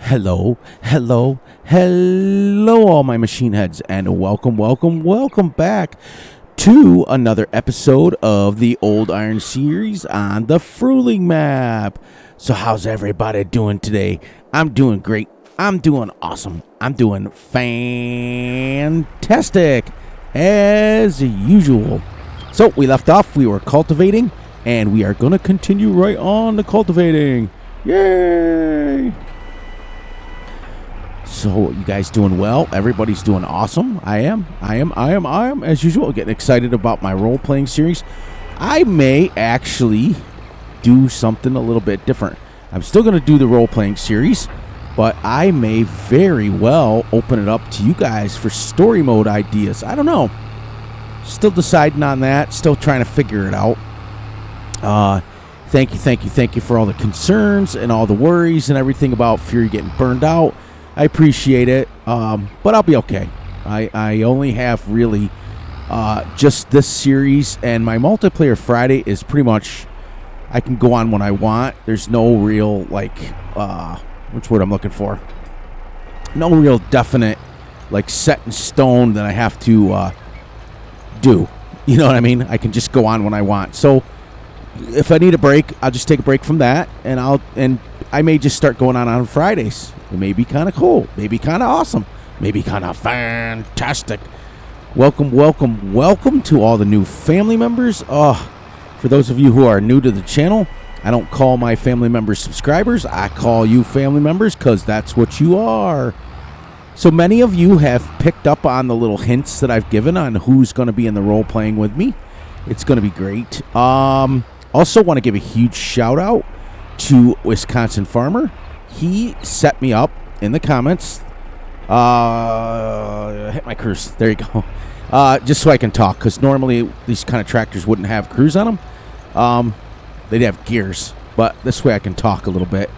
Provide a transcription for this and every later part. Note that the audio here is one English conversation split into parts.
Hello, hello, hello, all my machine heads, and welcome back to another episode of the Old Iron series on the Fruhling map. So how's everybody doing today? I'm doing great. I'm doing awesome. I'm doing fantastic as usual. So we left off, we were cultivating, and we are going to continue right on the cultivating. Yay! So you guys doing well? Everybody's doing awesome. I am, as usual, getting excited about my role-playing series. I may actually do something a little bit different. I'm still going to do the role-playing series, but I may very well open it up to you guys for story mode ideas. I don't know. Still deciding on that. Still trying to figure it out. Thank you for all the concerns and all the worries and everything about Fury getting burned out. I appreciate it, but I'll be okay. I only have really just this series, and my multiplayer Friday is pretty much, I can go on when I want. There's no real, like, which word I'm looking for? No real definite, like, set in stone that I have to do. You know what I mean? I can just go on when I want. So if I need a break, I'll just take a break from that, and I may just start going on Fridays. It may be kind of cool, maybe kind of awesome, maybe kind of fantastic. Welcome to all the new family members. For those of you who are new to the channel, I don't call my family members subscribers. I call you family members because that's what you are. So many of you have picked up on the little hints that I've given on who's going to be in the role playing with me. It's going to be great. Also want to give a huge shout out to Wisconsin Farmer. He set me up in the comments. Hit my cruise. There you go. Just so I can talk, because normally these kind of tractors wouldn't have cruise on them. They'd have gears, but this way I can talk a little bit.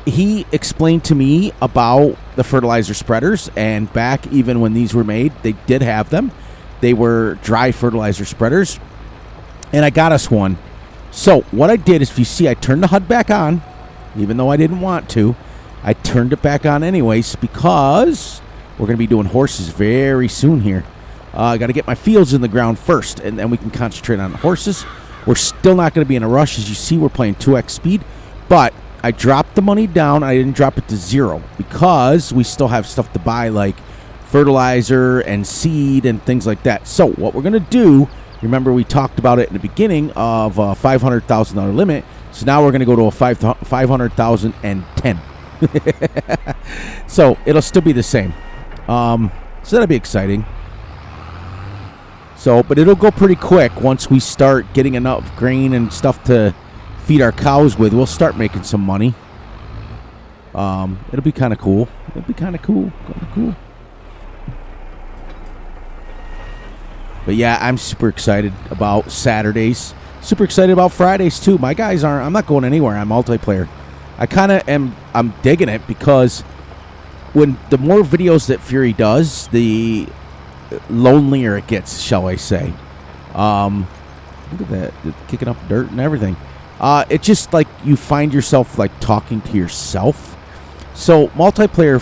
He explained to me about the fertilizer spreaders, and back even when these were made, they did have them. They were dry fertilizer spreaders, and I got us one. So what I did is, if you see, I turned the HUD back on. Even though I didn't want to, I turned it back on anyways, because we're going to be doing horses very soon here. I got to get my fields in the ground first, and then we can concentrate on horses. We're still not going to be in a rush. As you see, we're playing 2x speed, but I dropped the money down. I didn't drop it to zero because we still have stuff to buy, like fertilizer and seed and things like that. So what we're going to do, remember we talked about it in the beginning of a $500,000 limit. So now we're going to go to a 500,010. So it'll still be the same. So that'll be exciting. So, but it'll go pretty quick once we start getting enough grain and stuff to feed our cows with. We'll start making some money. It'll be kind of cool. But yeah, I'm super excited about Saturdays. Super excited about Fridays too. My guys aren't. I'm not going anywhere on multiplayer. I kind of am. I'm digging it, because when the more videos that Fury does, the lonelier it gets, shall I say. Look at that, kicking up dirt and everything. It's just like you find yourself like talking to yourself. So multiplayer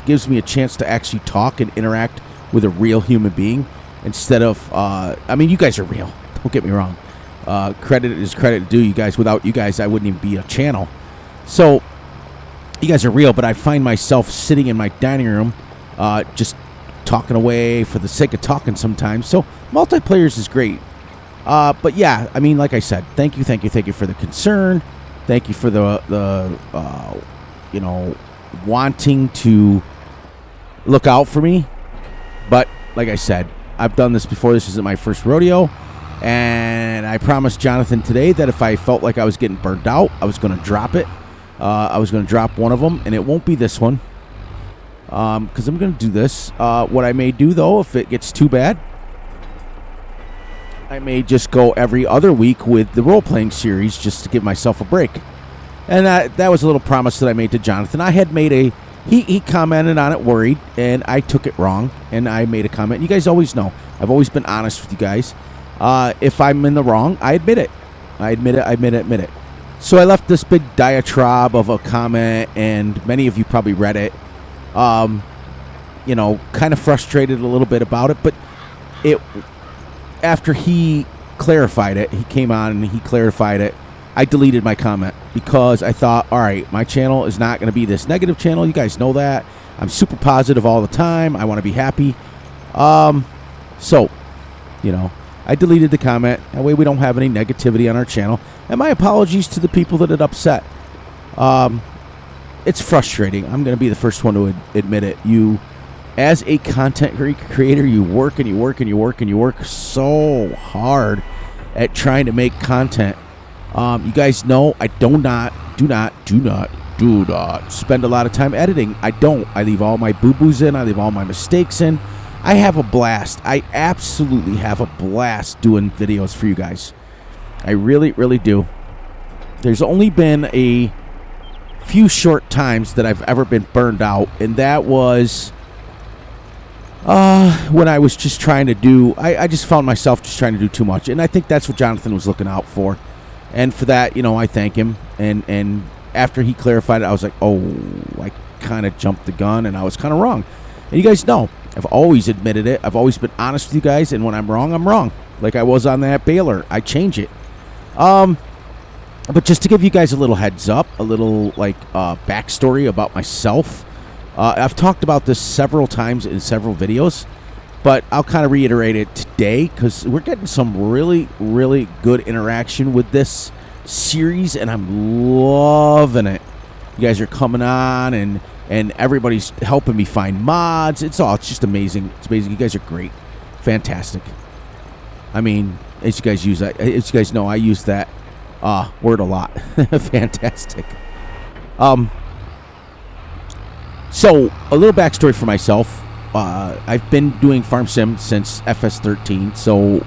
gives me a chance to actually talk and interact with a real human being instead of. I mean, you guys are real. Don't get me wrong. Credit is credit due. You guys, without you guys, I wouldn't even be a channel. So you guys are real, but I find myself sitting in my dining room, just talking away for the sake of talking sometimes. So multiplayers is great. But yeah, I mean, like I said, thank you for the concern. Thank you for the wanting to look out for me. But like I said, I've done this before. This isn't my first rodeo. And I promised Jonathan today that if I felt like I was getting burned out, I was going to drop it. I was going to drop one of them, and it won't be this one, because I'm going to do this. What I may do, though, if it gets too bad, I may just go every other week with the role-playing series just to give myself a break. And that was a little promise that I made to Jonathan. I had made he commented on it, worried, and I took it wrong, and I made a comment. You guys always know. I've always been honest with you guys. If I'm in the wrong, I admit it. I admit it. So I left this big diatribe of a comment, and many of you probably read it. You know, kind of frustrated a little bit about it, but after he clarified it, he came on and he clarified it, I deleted my comment because I thought, all right, my channel is not going to be this negative channel. You guys know that. I'm super positive all the time. I want to be happy. So, you know, I deleted the comment. That way we don't have any negativity on our channel. And my apologies to the people that it upset. It's frustrating. I'm going to be the first one to admit it. You, as a content creator, you work and you work and you work and you work so hard at trying to make content. You guys know I do not spend a lot of time editing. I don't. I leave all my boo-boos in. I leave all my mistakes in. I have a blast. I absolutely have a blast doing videos for you guys. I really, really do. There's only been a few short times that I've ever been burned out, and that was when I was just trying to do, I just found myself just trying to do too much, and I think that's what Jonathan was looking out for. And for that, you know, I thank him. And after he clarified it, I was like, oh, I kind of jumped the gun, and I was kind of wrong. And you guys know, I've always admitted it. I've always been honest with you guys, and when I'm wrong, I'm wrong. Like I was on that baler. I change it. But just to give you guys a little heads up, a little, like, backstory about myself. I've talked about this several times in several videos, but I'll kind of reiterate it today because we're getting some really, really good interaction with this series, and I'm loving it. You guys are coming on, and everybody's helping me find mods. It's just amazing. It's amazing. You guys are great. Fantastic. I mean, as you guys know, I use that word a lot. Fantastic. So, a little backstory for myself. I've been doing Farm Sim since Fs22, so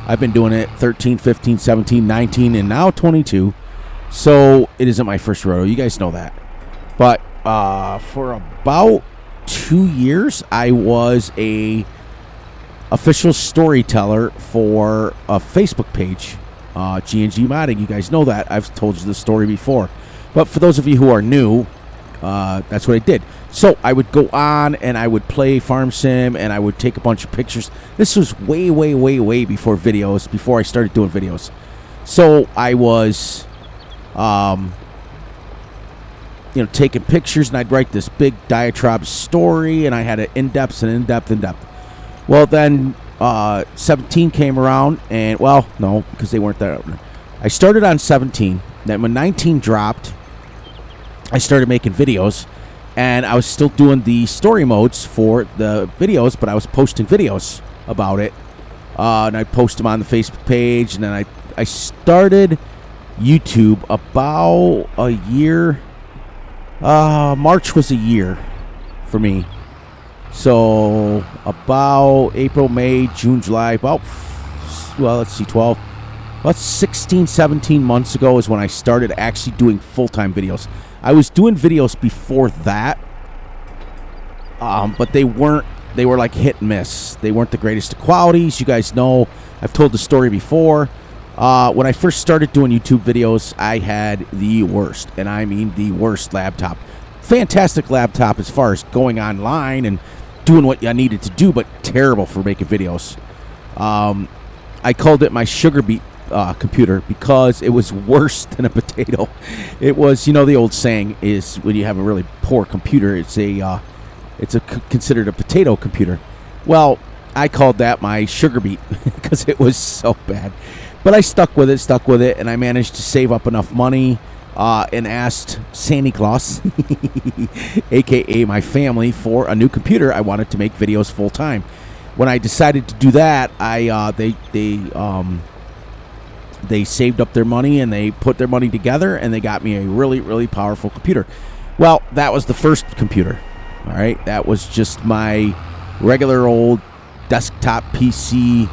I've been doing it 13, 15, 17, 19, and now 22. So, it isn't my first rodeo. You guys know that. But for about 2 years, I was a official storyteller for a Facebook page, G&G Modding. You guys know that. I've told you the story before. But for those of you who are new, that's what I did. So I would go on and I would play Farm Sim and I would take a bunch of pictures. This was way, way, way, way before videos, before I started doing videos. So I was, you know, taking pictures, and I'd write this big diatribe story, and I had an in-depth. Well, then 17 came around, and, well, no, because they weren't there. I started on 17. Then when 19 dropped, I started making videos, and I was still doing the story modes for the videos, but I was posting videos about it, and I'd post them on the Facebook page, and then I started YouTube about a year. March was a year for me. So about April, May, June, July, about 16, 17 months ago is when I started actually doing full-time videos. I was doing videos before that, but they were like hit and miss. They weren't the greatest of qualities. You guys know, I've told the story before. When I first started doing YouTube videos, I had the worst, and I mean the worst laptop. Fantastic laptop as far as going online and doing what I needed to do, but terrible for making videos. I called it my sugar beet computer because it was worse than a potato. It was, you know, the old saying is when you have a really poor computer, it's considered a potato computer. Well, I called that my sugar beet because it was so bad. But I stuck with it, and I managed to save up enough money and asked Santa Claus, a.k.a. my family, for a new computer. I wanted to make videos full-time. When I decided to do that, they saved up their money, and they put their money together, and they got me a really, really powerful computer. Well, that was the first computer, all right? That was just my regular old desktop PC.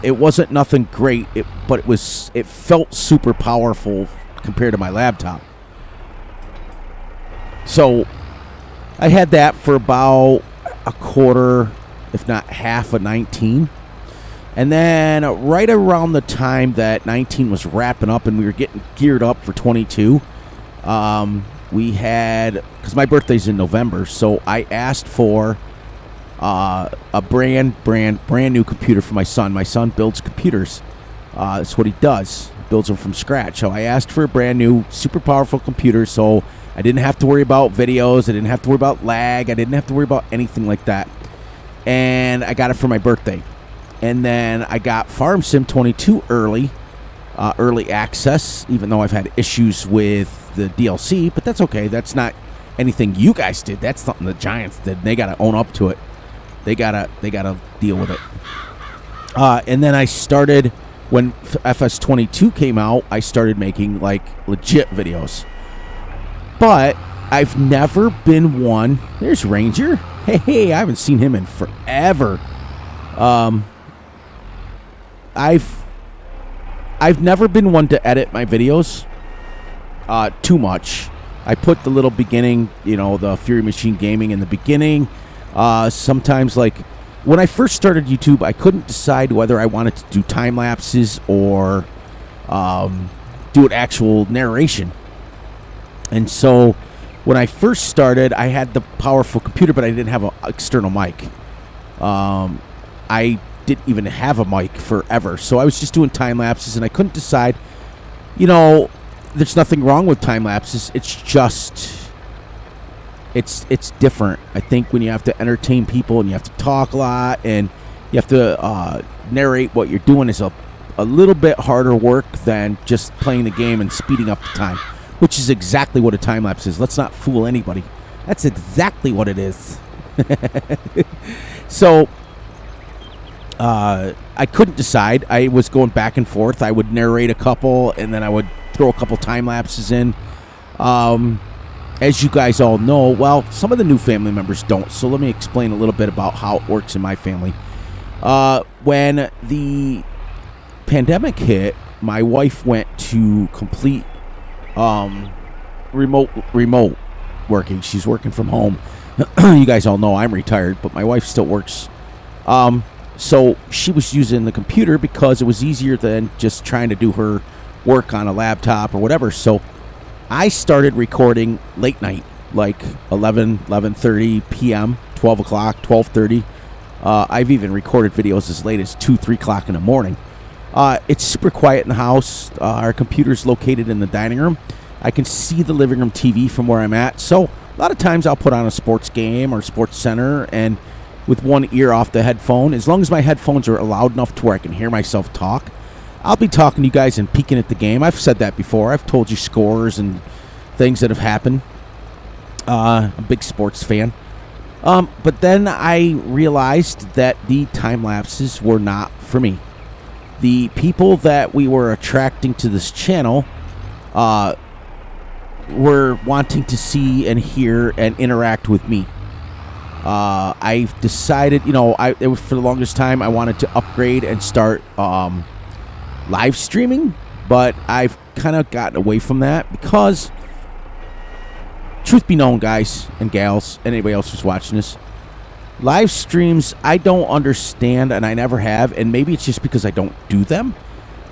It wasn't nothing great, but it felt super powerful compared to my laptop. So I had that for about a quarter, if not half of 19. And then right around the time that 19 was wrapping up and we were getting geared up for 22, we had, because my birthday's in November, so I asked for a brand new computer for my son. My son builds computers. That's what he does. Builds them from scratch. So I asked for a brand new, super powerful computer, so I didn't have to worry about videos. I didn't have to worry about lag. I didn't have to worry about anything like that. And I got it for my birthday. And then I got Farm Sim 22 early access, even though I've had issues with the DLC, but that's okay. That's not anything you guys did. That's something the Giants did. They got to own up to it. They gotta deal with it. And then I started, when Fs22 came out, I started making like legit videos. But I've never been one. There's Ranger. Hey, I haven't seen him in forever. I've never been one to edit my videos too much. I put the little beginning, the Fury Machine Gaming in the beginning. Sometimes, like, when I first started YouTube, I couldn't decide whether I wanted to do time lapses or do an actual narration. And so when I first started, I had the powerful computer, but I didn't have an external mic. I didn't even have a mic forever. So I was just doing time lapses, and I couldn't decide. There's nothing wrong with time lapses. It's just... It's different. I think when you have to entertain people and you have to talk a lot and you have to narrate what you're doing is a little bit harder work than just playing the game and speeding up the time, which is exactly what a time lapse is. Let's not fool anybody. That's exactly what it is. So I couldn't decide. I was going back and forth. I would narrate a couple and then I would throw a couple time lapses in. As you guys all know, well, some of the new family members don't, so let me explain a little bit about how it works in my family. When the pandemic hit, my wife went to complete remote working. She's working from home. You guys all know I'm retired, but my wife still works. So she was using the computer because it was easier than just trying to do her work on a laptop or whatever. So I started recording late night, like 11:30 p.m., 12 o'clock, 12:30. I've even recorded videos as late as 2, 3 o'clock in the morning. It's super quiet in the house. Our computer's located in the dining room. I can see the living room TV from where I'm at. So a lot of times I'll put on a sports game or Sports Center and with one ear off the headphone. As long as my headphones are loud enough to where I can hear myself talk, I'll be talking to you guys and peeking at the game. I've said that before. I've told you scores and things that have happened. I'm a big sports fan. But then I realized that the time lapses were not for me. The people that we were attracting to this channel were wanting to see and hear and interact with me. I've decided, for the longest time I wanted to upgrade and start live streaming, but I've kind of gotten away from that because, truth be known, guys and gals, and anybody else who's watching this, live streams I don't understand, and I never have, and maybe it's just because I don't do them.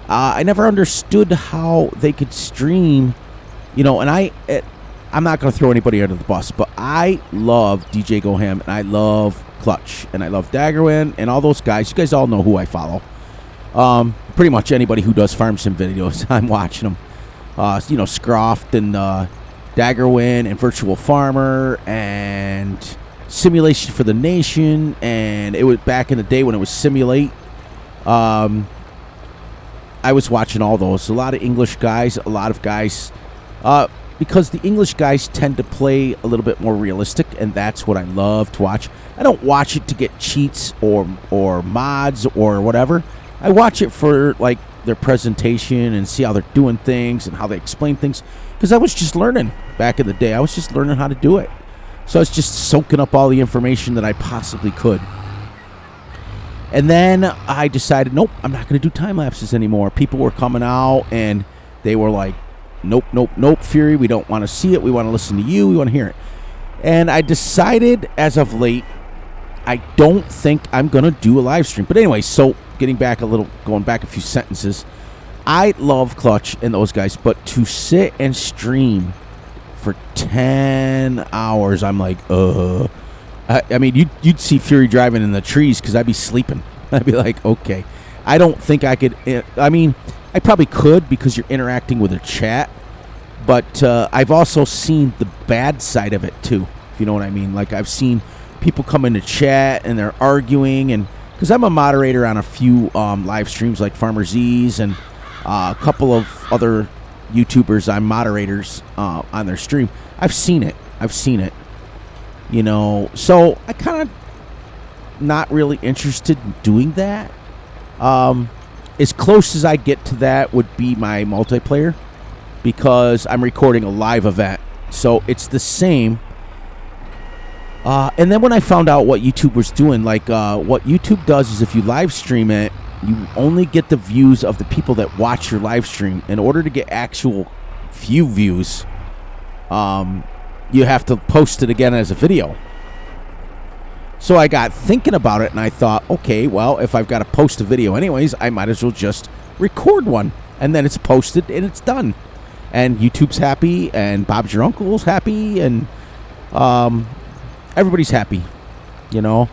I never understood how they could stream, and I'm not going to throw anybody under the bus, but I love DJ Go Ham, and I love Clutch, and I love Daggerwin, and all those guys. You guys all know who I follow. Pretty much anybody who does Farm Sim videos, I'm watching them. Scroft and Daggerwin and Virtual Farmer and Simulation for the Nation, and it was back in the day when it was Simulate. I was watching all those. A lot of English guys, a lot of guys, because the English guys tend to play a little bit more realistic, and that's what I love to watch. I don't watch it to get cheats or mods or whatever. I watch it for like their presentation and see how they're doing things and how they explain things, because I was just learning back in the day. I was just learning how to do it. So I was just soaking up all the information that I possibly could. And then I decided, nope, I'm not going to do time lapses anymore. People were coming out and they were like, nope, Fury, we don't want to see it. We want to listen to you. We want to hear it. And I decided as of late, I don't think I'm going to do a live stream. But anyway, so going back a few sentences. I love Clutch and those guys, but to sit and stream for 10 hours, I'm like, I mean, you'd see Fury driving in the trees because I'd be sleeping. I'd be like, okay. I don't think I could. I mean, I probably could because you're interacting with a chat, but I've also seen the bad side of it too, if you know what I mean. Like, I've seen people come into chat and they're arguing, and because I'm a moderator on a few live streams like Farmer Z's and a couple of other YouTubers, I'm moderators on their stream. I've seen it. You know, so I kind of not really interested in doing that. As close as I get to that would be my multiplayer, because I'm recording a live event, so it's the same. And then when I found out what YouTube was doing, like what YouTube does is if you live stream it, you only get the views of the people that watch your live stream. In order to get actual views, you have to post it again as a video. So I got thinking about it, and I thought, okay, well, if I've got to post a video anyways, I might as well just record one, and then it's posted and it's done. And YouTube's happy, and Bob's Your Uncle's happy, and everybody's happy, you know.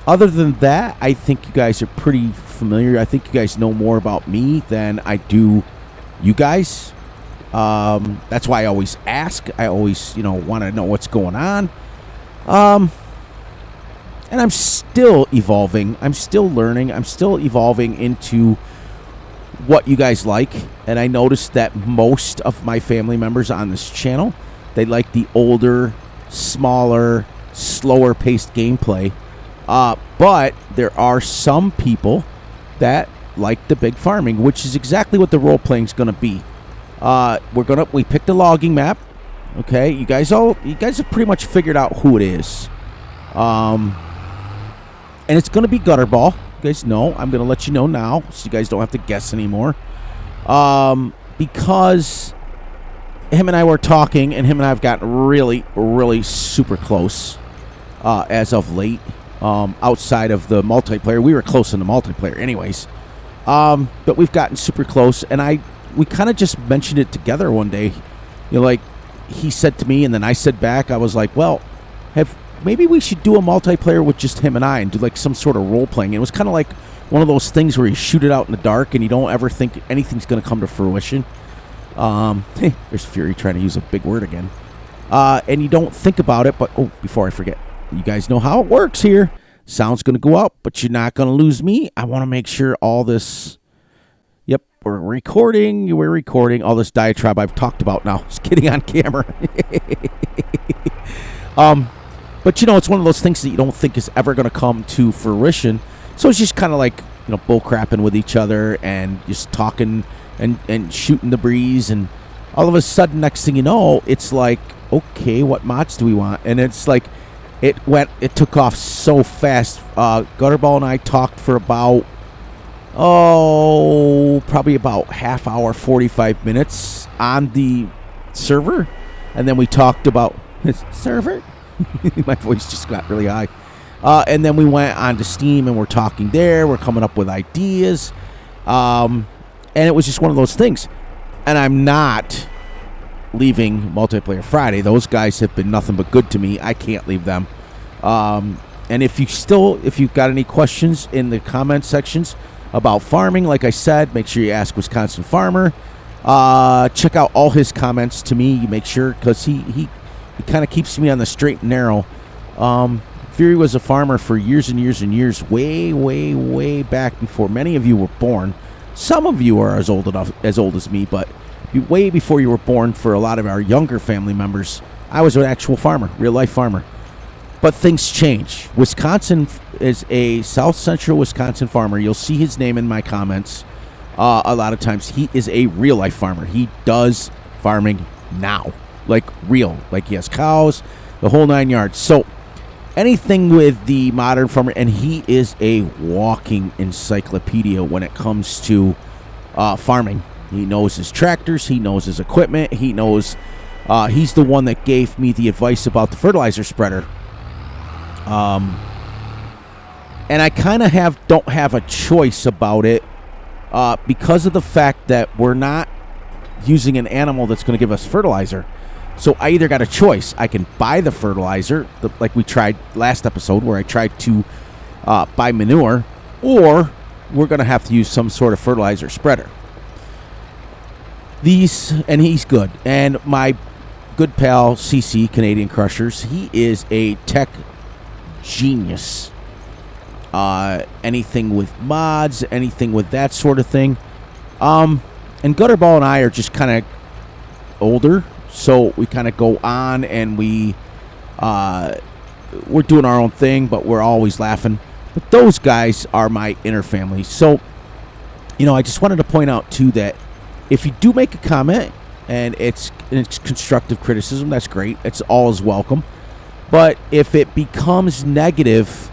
Other than that, I think you guys are pretty familiar. I think you guys know more about me than I do you guys. That's why I always ask. I always, want to know what's going on. And I'm still evolving. I'm still learning. I'm still evolving into what you guys like. And I noticed that most of my family members on this channel, they like the older, smaller, slower paced gameplay. But there are some people that like the big farming, which is exactly what the role playing is going to be. We picked a logging map. Okay, you guys have pretty much figured out who it is. And it's going to be Gutterball. You guys know. I'm going to let you know now, so you guys don't have to guess anymore. Because him and I were talking, and him and I have gotten really, really super close as of late. Outside of the multiplayer, we were close in the multiplayer, anyways. But we've gotten super close, and we kind of just mentioned it together one day. Like he said to me, and then I said back. I was like, well, maybe we should do a multiplayer with just him and I, and do like some sort of role playing. It was kind of like one of those things where you shoot it out in the dark, and you don't ever think anything's going to come to fruition. There's Fury trying to use a big word again. And you don't think about it, but before I forget, you guys know how it works here. Sound's going to go up, but you're not going to lose me. I want to make sure all this... Yep, we're recording all this diatribe I've talked about now. Just getting on camera. But, it's one of those things that you don't think is ever going to come to fruition. So it's just kind of like, bull crapping with each other and just talking and shooting the breeze. And all of a sudden, next thing you know, it's like, okay, what mods do we want? And it's like, it took off so fast. Gutterball and I talked for about, probably about half hour, 45 minutes on the server. And then we talked about his server. My voice just got really high. And then we went on to Steam and we're talking there. We're coming up with ideas. And it was just one of those things. And I'm not leaving Multiplayer Friday. Those guys have been nothing but good to me. I can't leave them. And if you've got any questions in the comment sections about farming, like I said, make sure you ask Wisconsin Farmer. Check out all his comments to me. You make sure, because he kind of keeps me on the straight and narrow. Fury was a farmer for years and years and years, way, way, way back before many of you were born. Some of you are as old as me, but way before you were born. For a lot of our younger family members, I was an actual farmer, real life farmer. But things change. Wisconsin is a South Central Wisconsin farmer. You'll see his name in my comments a lot of times. He is a real life farmer. He does farming now, like real, like he has cows, the whole 9 yards. So anything with the modern farmer, and he is a walking encyclopedia when it comes to farming. He knows his tractors. He knows his equipment. He knows. He's the one that gave me the advice about the fertilizer spreader. And I kind of don't have a choice about it because of the fact that we're not using an animal that's going to give us fertilizer. So I either got a choice. I can buy the fertilizer, like we tried last episode where I tried to buy manure, or we're going to have to use some sort of fertilizer spreader. And he's good. And my good pal, CC, Canadian Crushers, he is a tech genius. Anything with mods, anything with that sort of thing. And Gutterball and I are just kind of older. So we kind of go on and we're doing our own thing, but we're always laughing. But those guys are my inner family. So, I just wanted to point out, too, that if you do make a comment and it's constructive criticism, that's great. It's always welcome. But if it becomes negative,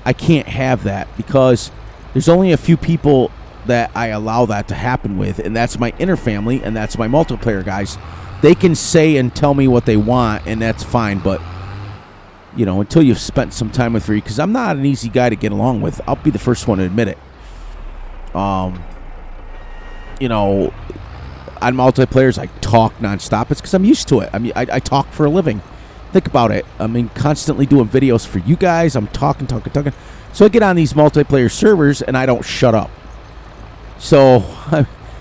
I can't have that because there's only a few people that I allow that to happen with, and that's my inner family, and that's my multiplayer guys. They can say and tell me what they want, and that's fine, but, until you've spent some time with me, because I'm not an easy guy to get along with. I'll be the first one to admit it. On multiplayers, I talk nonstop. It's because I'm used to it. I mean, I talk for a living. Think about it. I mean, constantly doing videos for you guys. I'm talking. So I get on these multiplayer servers, and I don't shut up. So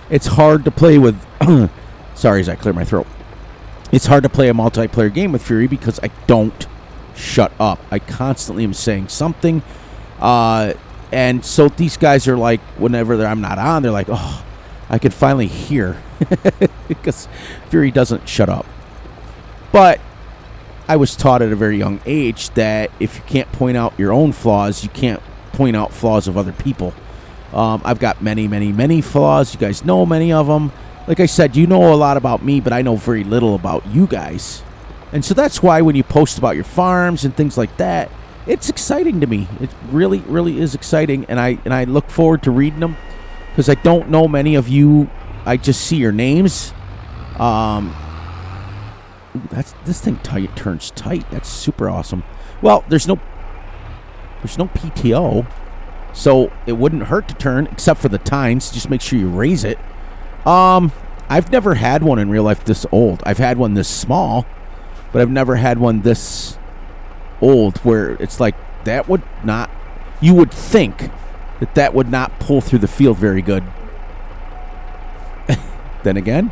it's hard to play with... Sorry as I clear my throat. It's hard to play a multiplayer game with Fury because I don't shut up. I constantly am saying something. And so these guys are like, whenever I'm not on, they're like, oh, I can finally hear. Because Fury doesn't shut up. But I was taught at a very young age that if you can't point out your own flaws, you can't point out flaws of other people. I've got many, many, many flaws. You guys know many of them. Like I said, you know a lot about me, but I know very little about you guys. And so that's why when you post about your farms and things like that, it's exciting to me. It really, really is exciting. And I look forward to reading them because I don't know many of you. I just see your names. This thing turns tight. That's super awesome. Well, there's no PTO, so it wouldn't hurt to turn, except for the tines. Just make sure you raise it. I've never had one in real life this old. I've had one this small, but I've never had one this old where it's like that would not... You would think that would not pull through the field very good. Then again,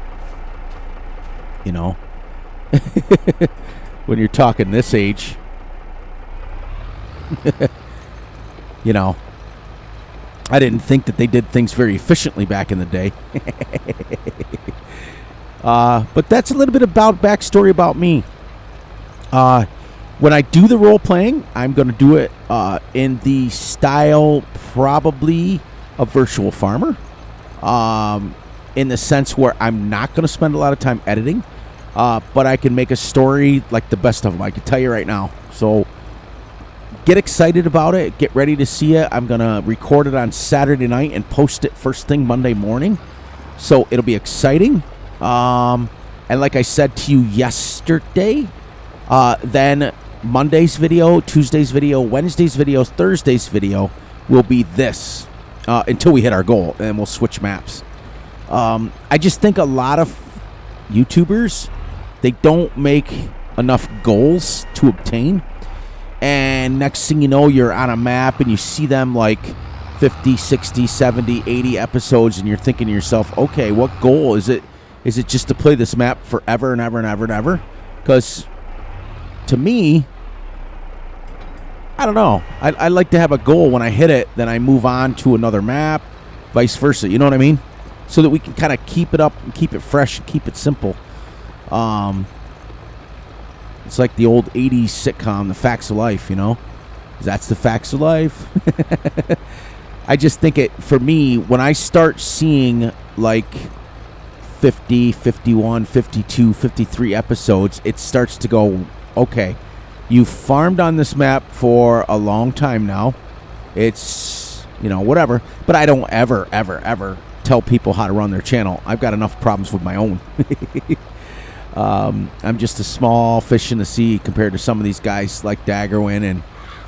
when you're talking this age, I didn't think that they did things very efficiently back in the day. But that's a little bit about backstory about me. When I do the role playing, I'm going to do it in the style probably of Virtual Farmer. In the sense where I'm not going to spend a lot of time editing. But I can make a story like the best of them. I can tell you right now. So get excited about it. Get ready to see it. I'm going to record it on Saturday night and post it first thing Monday morning. So it'll be exciting. And like I said to you yesterday, then Monday's video, Tuesday's video, Wednesday's video, Thursday's video will be this until we hit our goal. And we'll switch maps. I just think a lot of YouTubers, they don't make enough goals to obtain. And next thing you know, you're on a map and you see them like 50, 60, 70, 80 episodes, and you're thinking to yourself, okay, what goal is it? Is it just to play this map forever and ever and ever and ever? Because to me, I don't know. I like to have a goal. When I hit it, then I move on to another map, vice versa. You know what I mean? So that we can kind of keep it up and keep it fresh and keep it simple. It's like the old 80s sitcom, The Facts of Life, That's the facts of life. I just think for me, when I start seeing like 50, 51, 52, 53 episodes, it starts to go, okay, you've farmed on this map for a long time now. It's, whatever. But I don't ever, ever, ever tell people how to run their channel. I've got enough problems with my own. I'm just a small fish in the sea compared to some of these guys like Daggerwin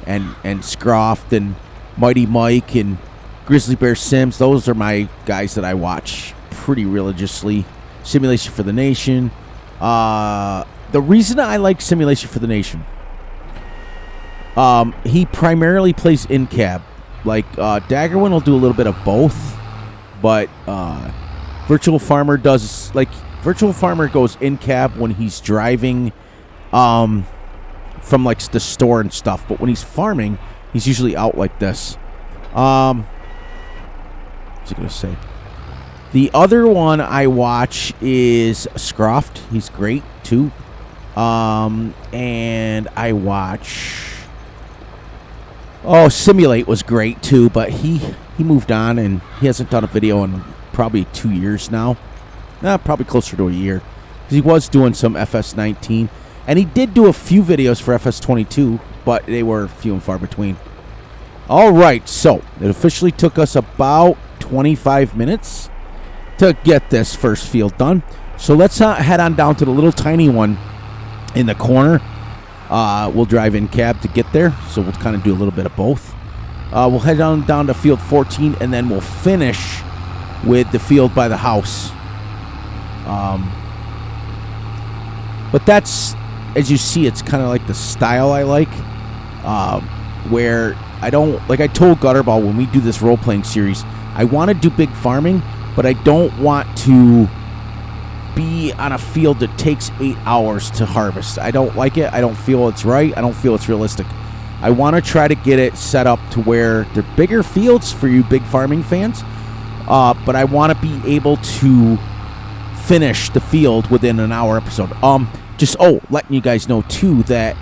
and Scroft and Mighty Mike and Grizzly Bear Sims. Those are my guys that I watch pretty religiously. Simulation for the Nation. The reason I like Simulation for the Nation, he primarily plays in-cab. Like, Daggerwin will do a little bit of both, but Virtual Farmer does, like, Virtual Farmer goes in-cab when he's driving from, like, the store and stuff, but when he's farming, he's usually out like this. What's I going to say? The other one I watch is Scroft. He's great, too. And I watch... Oh, Simulate was great, too, but he moved on, and he hasn't done a video in probably 2 years now. Probably closer to a year. Because he was doing some Fs19. And he did do a few videos for Fs22, but they were few and far between. All right, so it officially took us about 25 minutes to get this first field done. So let's head on down to the little tiny one in the corner. We'll drive in cab to get there, so we'll kind of do a little bit of both. We'll head down to field 14, and then we'll finish with the field by the house. But that's, as you see, it's kind of like the style I like, where I don't, like I told Gutterball when we do this role-playing series, I want to do big farming, but I don't want to be on a field that takes 8 hours to harvest. I don't like it. I don't feel it's right. I don't feel it's realistic. I want to try to get it set up to where they're bigger fields for you big farming fans, but I want to be able to finish the field within an hour episode. Letting you guys know too that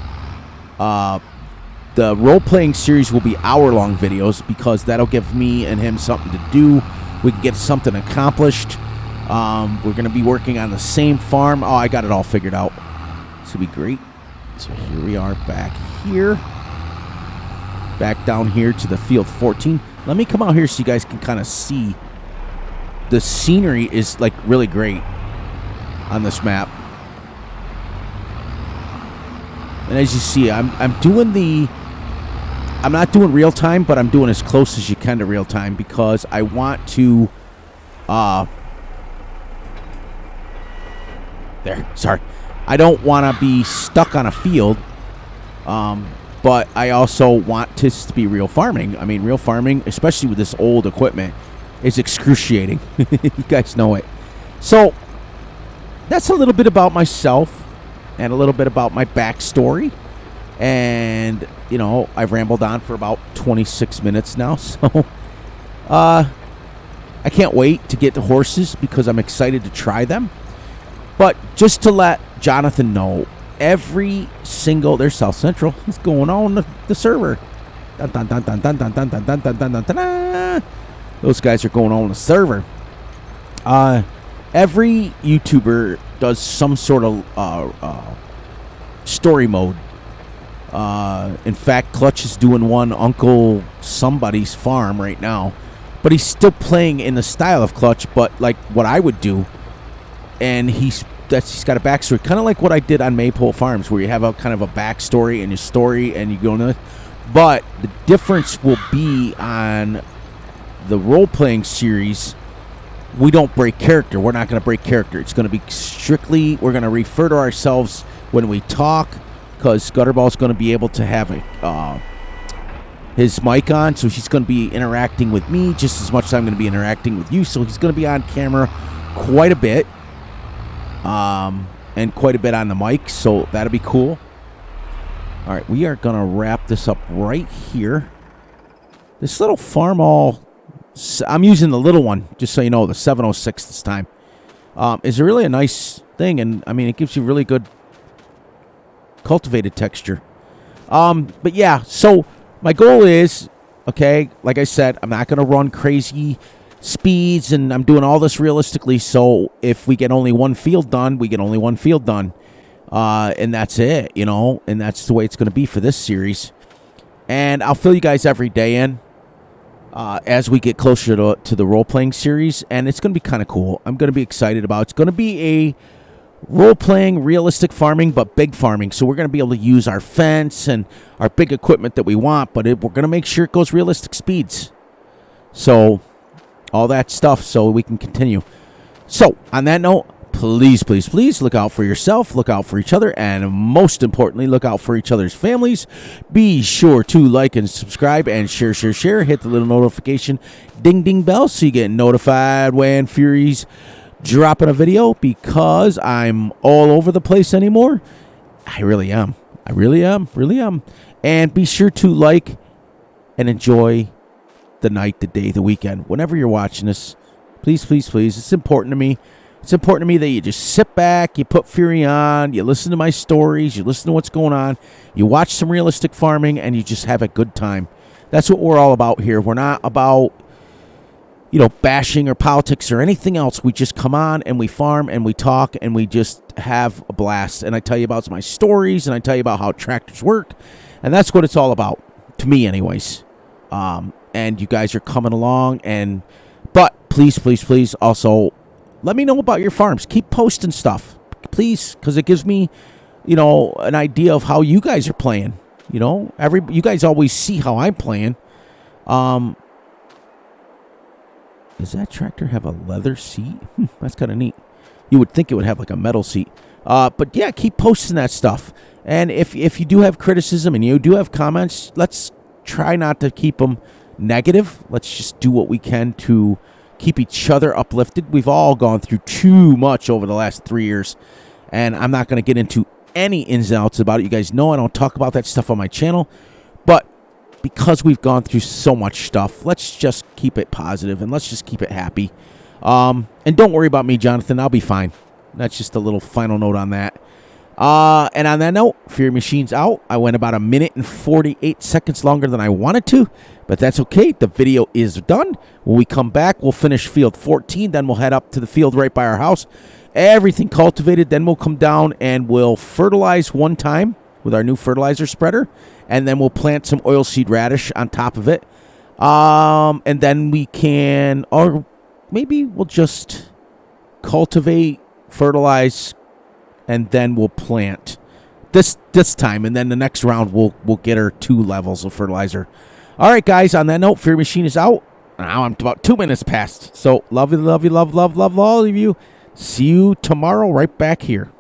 the role-playing series will be hour-long videos because that'll give me and him something to do. We can get something accomplished. We're going to be working on the same farm. Oh, I got it all figured out. This will be great. So here we are back here. Back down here to the field 14. Let me come out here so you guys can kind of see. The scenery is, like, really great on this map. And as you see, I'm not doing real time, but I'm doing as close as you can to real time because I want to I don't want to be stuck on a field, but I also want this to be real farming. I mean, real farming, especially with this old equipment, is excruciating. You guys know it. So that's a little bit about myself and a little bit about my backstory. And, you know, I've rambled on for about 26 minutes now. So I can't wait to get the horses because I'm excited to try them. But just to let Jonathan know, every single... There's South Central. What's going on the server? Dun, dun, dun, dun, dun, dun, dun, dun, dun, dun, dun, dun, dun. Those guys are going on the server. Every YouTuber does some sort of story mode. In fact, Clutch is doing one Uncle Somebody's Farm right now. But he's still playing in the style of Clutch, but like what I would do. And he's got a backstory, kind of like what I did on Maypole Farms, where you have a kind of a backstory and your story, and you go into it. But the difference will be on the role-playing series. We don't break character. We're not going to break character. It's going to be strictly, we're going to refer to ourselves when we talk, because Gutterball's going to be able to have his mic on, so he's going to be interacting with me just as much as I'm going to be interacting with you. So he's going to be on camera quite a bit. And quite a bit on the mic, so that'll be cool. All right, we are going to wrap this up right here. This little farm I'm using the little one, just so you know, the 706 this time. Is really a nice thing, and, I mean, it gives you really good cultivated texture. But, yeah, so my goal is, okay, like I said, I'm not going to run crazy speeds, and I'm doing all this realistically, so if we get only one field done, we get only one field done, and that's it, you know, and that's the way it's going to be for this series. And I'll fill you guys every day in as we get closer to the role-playing series, and it's going to be kind of cool. I'm going to be excited about it. It's going to be a role-playing, realistic farming, but big farming. So we're going to be able to use our fence and our big equipment that we want, but we're going to make sure it goes realistic speeds. So all that stuff so we can continue. So on that note, please, please, please look out for yourself, look out for each other, and most importantly, look out for each other's families. Be sure to like and subscribe and share. Hit the little notification ding, ding bell so you get notified when Fury's dropping a video, because I'm all over the place anymore. I really am. Really am. And be sure to like and enjoy the night, the day, the weekend, whenever you're watching this. Please, please, please. It's important to me. It's important to me that you just sit back, you put Fury on, you listen to my stories, you listen to what's going on, you watch some realistic farming, and you just have a good time. That's what we're all about here. We're not about, bashing or politics or anything else. We just come on and we farm and we talk and we just have a blast. And I tell you about my stories and I tell you about how tractors work. And that's what it's all about, to me anyways. And you guys are coming along. But please, please, please also let me know about your farms. Keep posting stuff, please, because it gives me, an idea of how you guys are playing. You guys always see how I'm playing. Does that tractor have a leather seat? That's kind of neat. You would think it would have like a metal seat. But yeah, keep posting that stuff. And if you do have criticism and you do have comments, let's try not to keep them negative. Let's just do what we can to keep each other uplifted. We've all gone through too much over the last 3 years, and I'm not going to get into any ins and outs about it. You guys know I don't talk about that stuff on my channel, but because we've gone through so much stuff, let's just keep it positive and let's just keep it happy. And don't worry about me, Jonathan. I'll be fine. That's just a little final note on that. And on that note, Fury Machine's out. I went about 1 minute and 48 seconds longer than I wanted to, but that's okay. The video is done. When we come back, we'll finish field 14. Then we'll head up to the field right by our house. Everything cultivated. Then we'll come down and we'll fertilize one time with our new fertilizer spreader. And then we'll plant some oilseed radish on top of it. And then we can, or maybe we'll just cultivate, fertilize, and then we'll plant this time. And then the next round, we'll get our 2 levels of fertilizer. All right, guys, on that note, Fury Machine is out. Now I'm about 2 minutes past. So love you, love all of you. See you tomorrow right back here.